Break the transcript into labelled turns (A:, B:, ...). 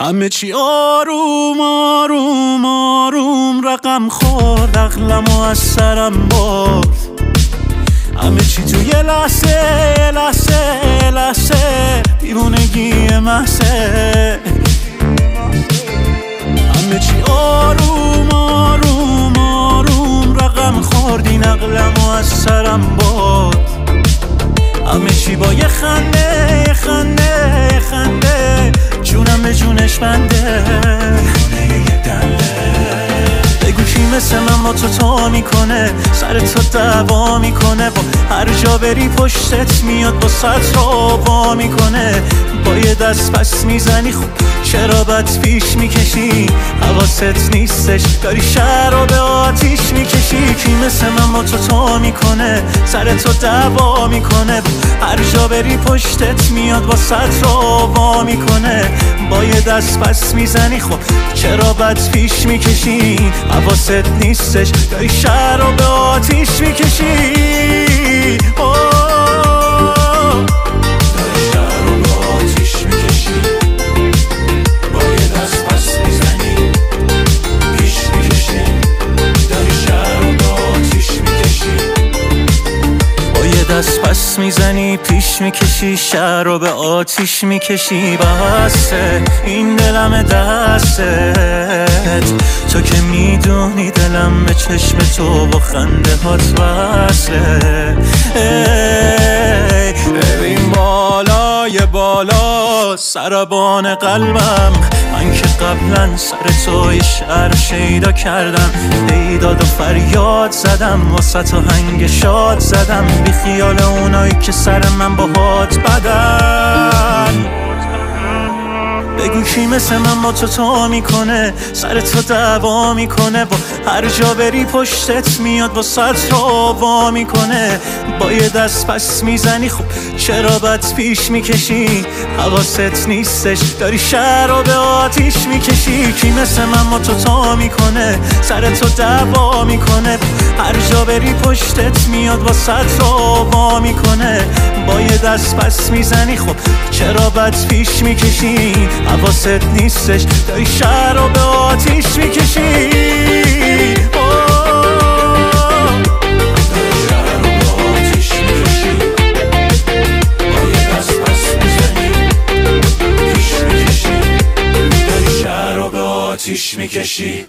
A: همه چی آروم آروم آروم رقم خورد، عقلمو از سرم برد. همه چی تو یه لحظه لحظه لحظه دیوونگی محضه. همه چی آروم آروم آروم رقم خورد، این عقلمو از سرم برد. همه چی با یه خنده یه خنده یه خنده جونم به جونش بنده. بگو کی مثل من با تو میکنه، سر تو دعوا میکنه، با هر جا بری پشتت میاد با سطر وا میکنه. با یه دست پس میزنی خب چرا بد پیش میکشی، حواست نیستش داری شهر رو به آتیش میکشی. کی مثل من با تو میکنه، سر تو دعوا میکنه، هر جا بری پشتت میاد با سطر وا میکنه. با یه دست پس میزنی خب چرا بد پیش میکشی، حواست نیستش داری شهر رو به آتیش میکشی. دست پس میزنی پیش میکشی، شهر رو به آتیش میکشی. بسه این دلم دستت، تو که میدونی دلم به چشم تو با خنده هات وصله. ببین بالای بالا سربان قلبم، من که قبلا سر تو یه شعر شیدا کردم، بیداد و فریاد زدم، واسه تو هنگ شاد زدم، بی خیال اونایی که سر من با هات بدن. بگو کی مثل من با تو میکنه، سر تو دعوا میکنه، با هر جا بری پشتت میاد با سطر وا میکنه. با یه دست پس میزنی خب چرا بد پیش میکشی، حواست نیستش داری شهر رو به آتیش میکشی. کی مثل من با تو میکنه، سر تو دعوا میکنه، هر جا بری پشتت میاد با سطر وا میکنه. با یه دست پس میزنی خب چرا بد پیش میکشی، حواست نیستش داری شهر رو به آتیش میکشی. آتیش میکشی.